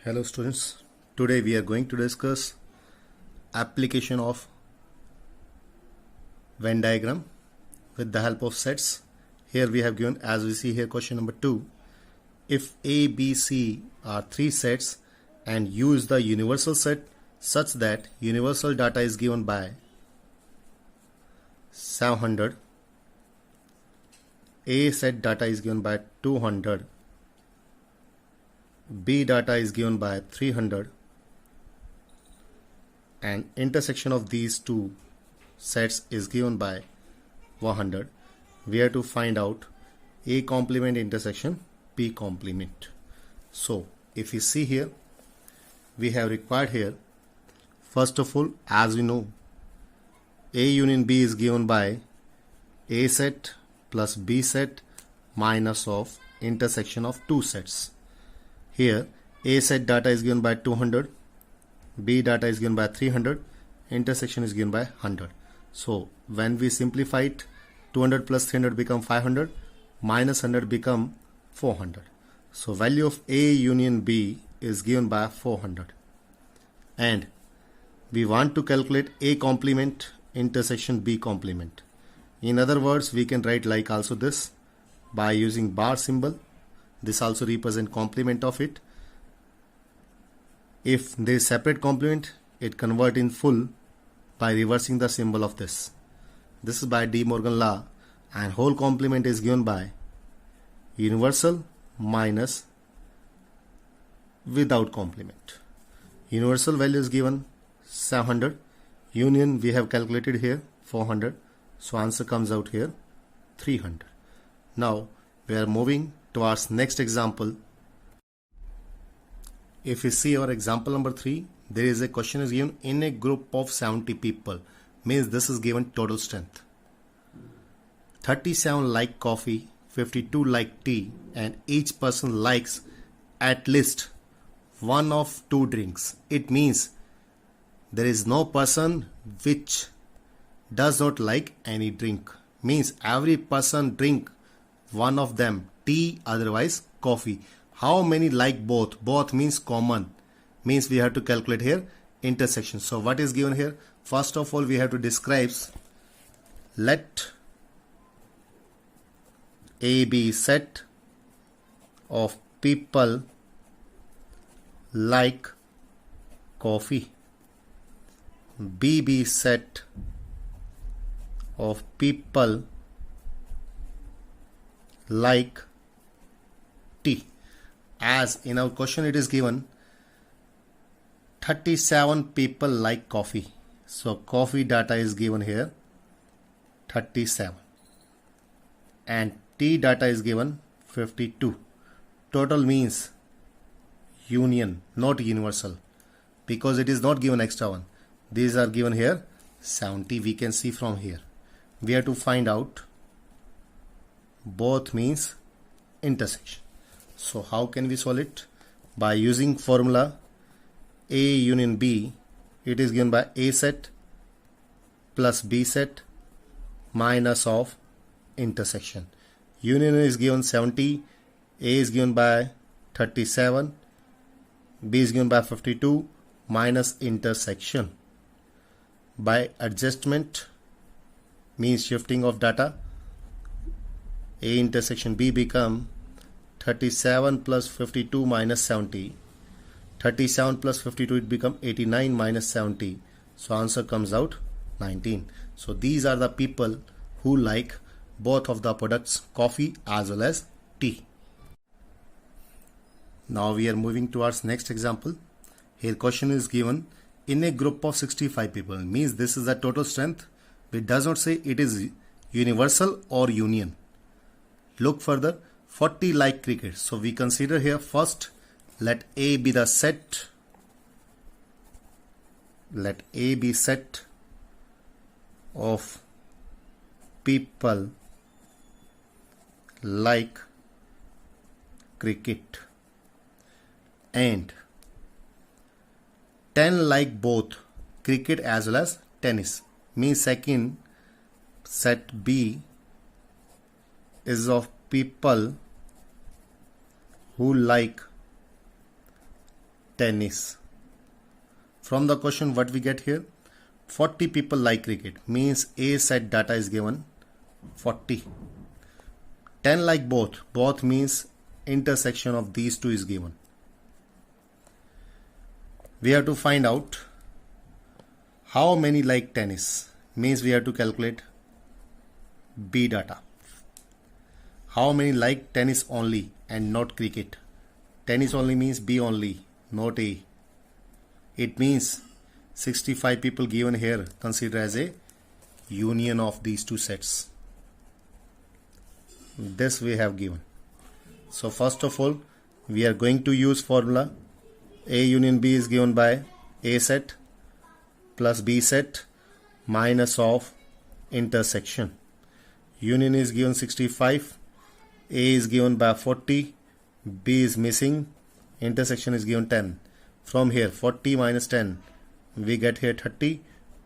Hello students, today we are going to discuss application of Venn diagram with the help of sets. Here we have given, as we see here, question number 2. If A, B, C are three sets and U is the universal set such that universal data is given by 700, A set data is given by 200, B data is given by 300, and intersection of these two sets is given by 100. We have to find out A complement intersection B complement. So if you see here, we have required here, first of all, as we know, A union B is given by A set plus B set minus of intersection of two sets. Here A set data is given by 200, B data is given by 300, intersection is given by 100. So when we simplify it, 200 plus 300 become 500, minus 100 become 400. So value of A union B is given by 400. And we want to calculate A complement intersection B complement. In other words, we can write like also this by using bar symbol. This also represents complement of it. If there is separate complement, it convert in full by reversing the symbol of this. This is by De Morgan law, and whole complement is given by universal minus without complement. Universal value is given 700. Union we have calculated here 400. So answer comes out here 300. Now we are moving towards next example. If you see our example number 3, there is a question is given in a group of 70 people, means this is given total strength. 37 like coffee, 52 like tea, and each person likes at least one of two drinks. It means there is no person which does not like any drink. Means every person drink one of them, tea, otherwise coffee. How many like both? Both means common. Means we have to calculate here intersection. So what is given here? First of all, we have to describe, let A be set of people like coffee. B be set of people like tea. As in our question it is given 37 people like coffee. So coffee data is given here 37 and tea data is given 52. Total means union, not universal, because it is not given extra one. These are given here 70. We can see from here. We have to find out both means intersection. So how can we solve it? By using formula A union B, it is given by A set plus B set minus of intersection. Union is given 70, A is given by 37, B is given by 52 minus intersection. By adjustment means shifting of data, A intersection B become 37 plus 52 minus 70. 37 plus 52 it become 89 minus 70. So answer comes out 19. So these are the people who like both of the products, coffee as well as tea. Now we are moving towards next example. Here question is given in a group of 65 people, means this is the total strength. It does not say it is universal or union. Look further, 40 like cricket. So we consider here first, let A be the set. Let A be set of people like cricket and 10 like both cricket as well as tennis. Means second set B is of people who like tennis. From the question, what we get here? 40 people like cricket, means A set data is given 40. 10 like both means intersection of these two is given. We have to find out how many like tennis, means we have to calculate B data. How many like tennis only and not cricket? Tennis only means B only, not A. It means 65 people given here, consider as a union of these two sets. This we have given. So first of all, we are going to use formula. A union B is given by A set plus B set minus of intersection. Union is given 65, A is given by 40, B is missing, intersection is given 10. From here 40 minus 10, we get here 30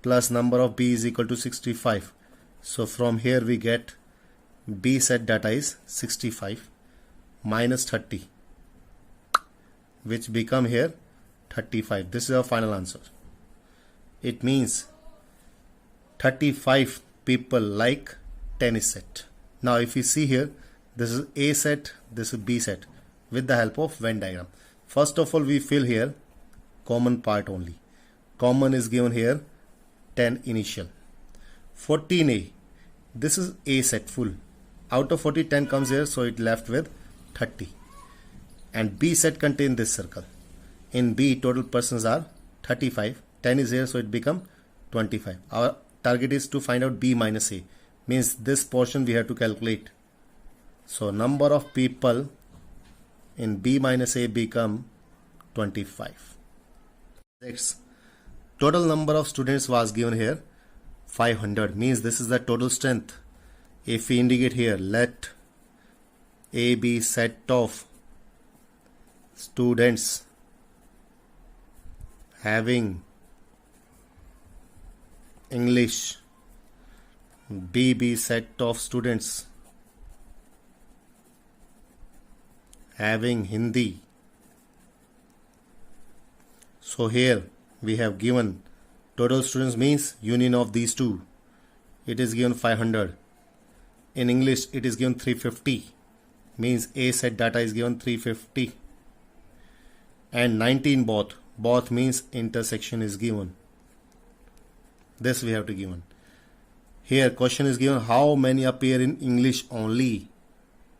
plus number of B is equal to 65. So from here we get B set data is 65 minus 30, which become here 35. This is our final answer. It means 35 people like tennis set. Now if you see here, this is A set, this is B set with the help of Venn diagram. First of all, we fill here common part only. Common is given here 10 initial. 14A, this is A set full. Out of 40, 10 comes here, so it left with 30. And B set contain this circle. In B, total persons are 35. 10 is here, so it become 25. Our target is to find out B minus A. Means this portion we have to calculate. So number of people in B minus A become 25. Next, total number of students was given here 500. Means this is the total strength. If we indicate here, let A be set of students having English, B be set of students having Hindi. So here we have given total students means union of these two. It is given 500. In English it is given 350. Means A set data is given 350. And 19 both means intersection is given. This we have to given. Here question is given how many appear in English only.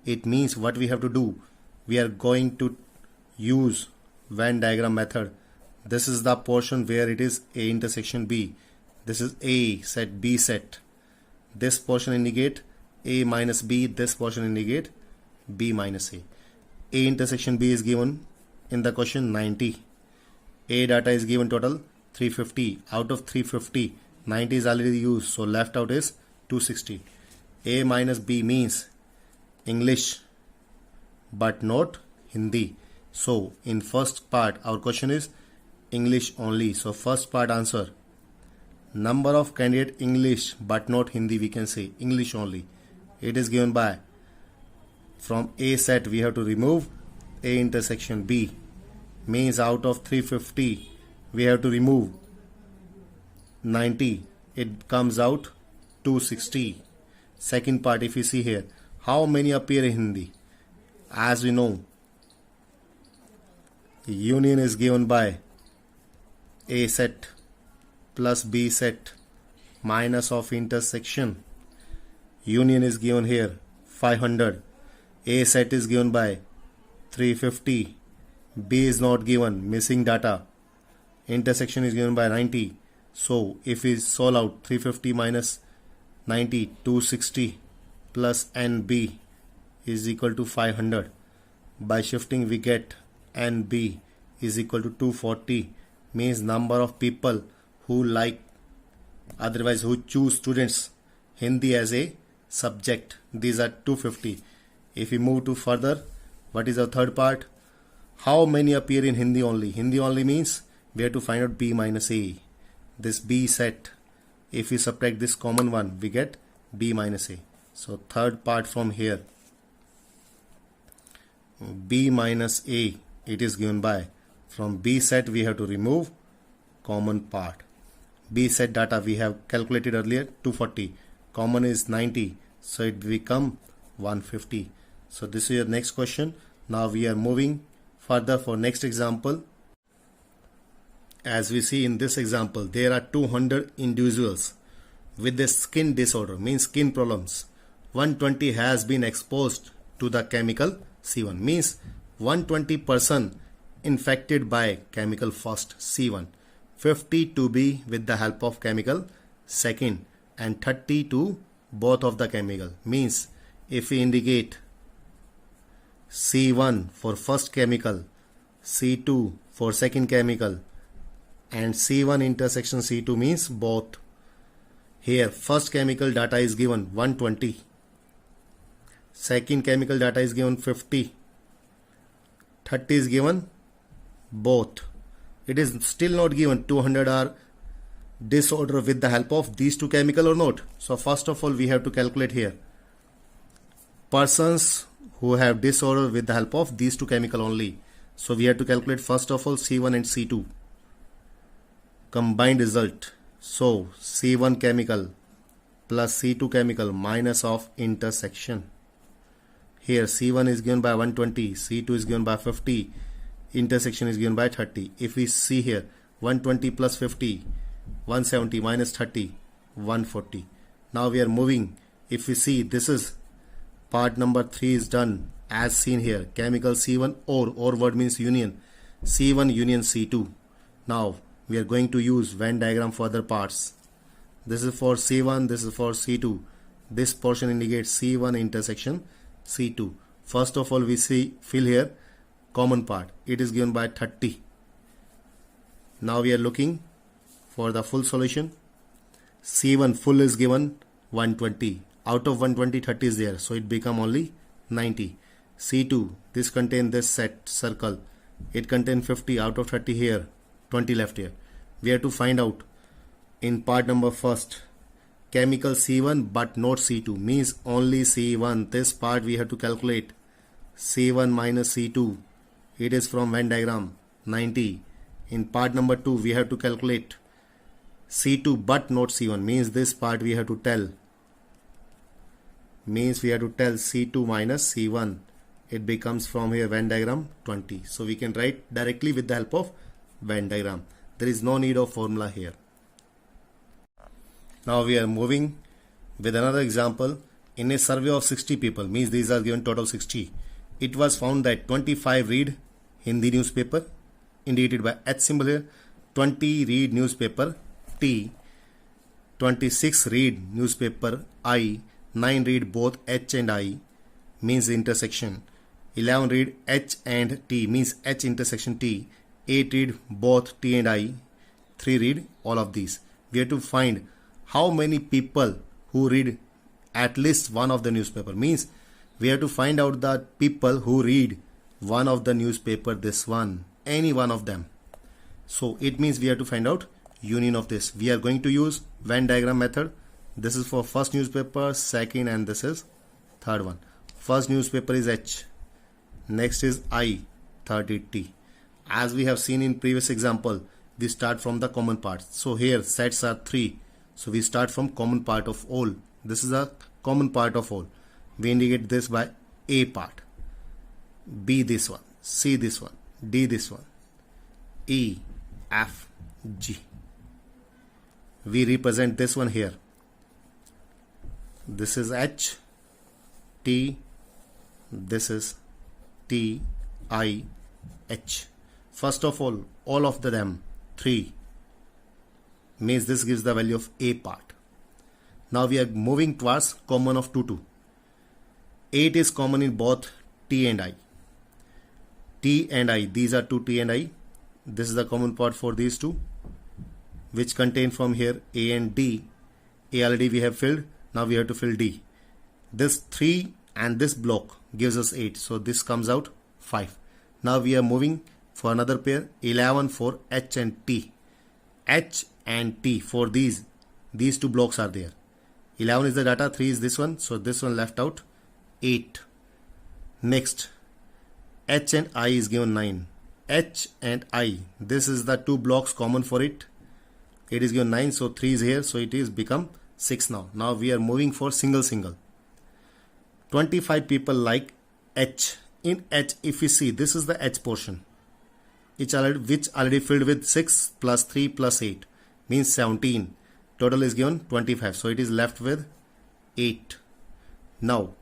It means what we have to do. We are going to use Venn diagram method. This is the portion where it is A intersection B. This is A set, B set. This portion indicate A minus B. This portion indicate B minus A. A intersection B is given in the question 90. A data is given total 350. Out of 350, 90 is already used. So left out is 260. A minus B means English but not Hindi. So in first part our question is English only. So first part answer, number of candidate English but not Hindi, we can say English only. It is given by, from A set we have to remove A intersection B. Means out of 350 we have to remove 90. It comes out 260. Second part, if you see here, how many appear in Hindi? As we know, union is given by A set plus B set minus of intersection. Union is given here 500. A set is given by 350. B is not given, missing data. Intersection is given by 90. So if we solve out 350 minus 90, 260 plus NB is equal to 500. By shifting we get NB is equal to 240. Means number of people who like, otherwise who choose students Hindi as a subject. These are 250. If we move to further, what is the third part? How many appear in Hindi only? Hindi only means we have to find out B minus A. This B set, if we subtract this common one, we get B minus A. So third part from here, B minus A, it is given by, From B set we have to remove common part. B set data we have calculated earlier 240. Common is 90. So it become 150. So this is your next question. Now we are moving further for next example. As we see in this example, there are 200 individuals with a skin disorder, means skin problems. 120 has been exposed to the chemical C1, means 120 person infected by chemical first C1, 50 to be with the help of chemical second, and 30 to both of the chemical. Means if we indicate C1 for first chemical, C2 for second chemical, and C1 intersection C2 means both. Here first chemical data is given 120, second chemical data is given 50, 30 is given both. It is still not given 200 are disorder with the help of these two chemical or not. So first of all we have to calculate here persons who have disorder with the help of these two chemical only. So we have to calculate first of all C1 and C2 combined result. So C1 chemical plus C2 chemical minus of intersection. Here C1 is given by 120, C2 is given by 50, intersection is given by 30. If we see here 120 plus 50, 170 minus 30, 140. Now we are moving. If we see, this is part number 3 is done as seen here. Chemical C1 or word means union. C1 union C2. Now we are going to use Venn diagram for other parts. This is for C1, this is for C2. This portion indicates C1 intersection C2. First of all we see fill here common part. It is given by 30. Now we are looking for the full solution. C1 full is given 120. Out of 120, 30 is there. So it become only 90. C2, this contain this set circle. It contain 50 out of 30 here. 20 left here. We have to find out in part number first chemical C1 but not C2 means only C1. This part we have to calculate. C1 minus C2. It is from Venn diagram 90. In part number 2 we have to calculate C2 but not C1 means this part we have to tell. Means we have to tell C2 minus C1. It becomes from here Venn diagram 20. So we can write directly with the help of Venn diagram. There is no need of formula here. Now we are moving with another example. In a survey of 60 people, means these are given total 60. It was found that 25 read Hindi newspaper indicated by H symbol here. 20 read newspaper T. 26 read newspaper I. 9 read both H and I means intersection. 11 read H and T means H intersection T. 8 read both T and I. 3 read all of these. We have to find how many people who read at least one of the newspaper. Means we have to find out the people who read one of the newspaper, this one, any one of them. So it means we have to find out union of this. We are going to use Venn diagram method. This is for first newspaper, second, and this is third one. First newspaper is H. Next is I, third is T. As we have seen in previous example, we start from the common parts. So here sets are 3. So we start from common part of all. This is a common part of all. We indicate this by A part, B this one, C this one, D this one, E, F, G. We represent this one here. This is H, T, this is T, I, H. First of all of them 3 means this gives the value of A part. Now we are moving towards common of 2, 2. 8 is common in both T and I. T and I, these are 2 T and I. This is the common part for these two, which contain from here A and D. A already we have filled. Now we have to fill D. This 3 and this block gives us 8. So this comes out 5. Now we are moving for another pair. 11 for H and T. H and T for these two blocks are there. 11 is the data, 3 is this one. So this one left out 8. Next, H and I is given 9. H and I. This is the two blocks common for it. It is given 9, so 3 is here, so it is become 6 now. Now we are moving for single. 25 people like H. In H, if we see, this is the H portion, which already filled with 6 plus 3 plus 8 means 17. Total is given 25, so it is left with 8. Now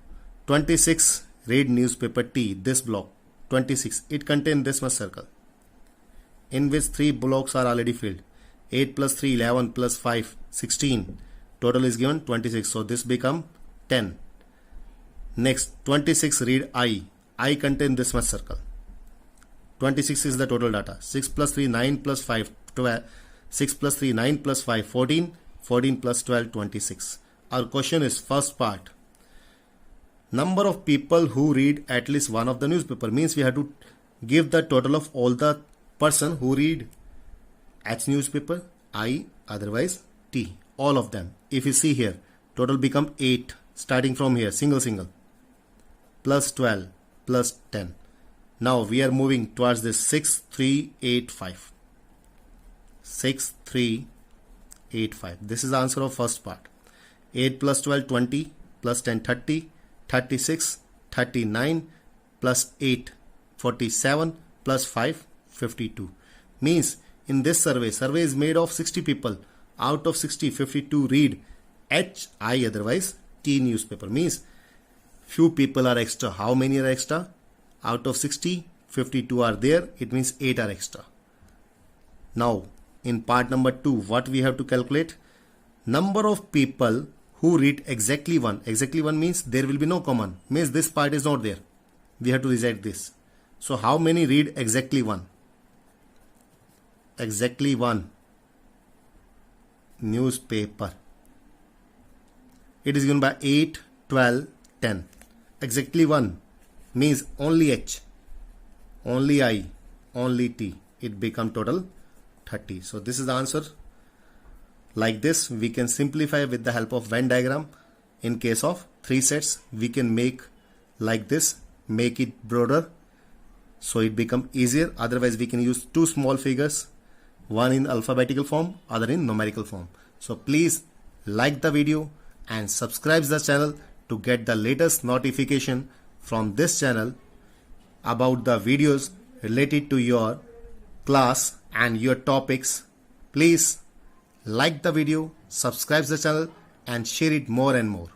26 read newspaper T, this block 26, it contains this much circle in which 3 blocks are already filled. 8 plus 3 11 plus 5 16. Total is given 26, so this become 10. Next 26 read I contain this much circle. 26 is the total data. 6 plus 3 9 plus 5 12. 6 plus 3 9 plus 5 14. 14 plus 12 26. Our question is first part. Number of people who read at least one of the newspaper, means we have to give the total of all the person who read H newspaper, I, otherwise T, all of them. If you see here, total become 8 starting from here, single plus 12 plus 10. Now we are moving towards this 6 3 8 5. 6 3 8 5. This is the answer of first part. 8 plus 12 20 plus 10 30. 36 39 plus 8 47 plus 5 52. Means in this survey is made of 60 people. Out of 60, 52 read H, I, otherwise T newspaper. Means few people are extra. How many are extra? Out of 60, 52 are there. It means 8 are extra. Now in part number 2, what we have to calculate? Number of people who read exactly one. Exactly one means there will be no common. Means this part is not there. We have to reject this. So how many read exactly one? Exactly one newspaper. It is given by 8, 12, 10. Exactly one means only H, only I, only T. It become total 30. So this is the answer. Like this, we can simplify with the help of Venn diagram. In case of 3 sets, we can make like this, make it broader, so it become easier. Otherwise, we can use 2 small figures, one in alphabetical form, other in numerical form. So please like the video and subscribe the channel to get the latest notification from this channel about the videos related to your class and your topics. Please like the video, subscribe the channel and share it more and more.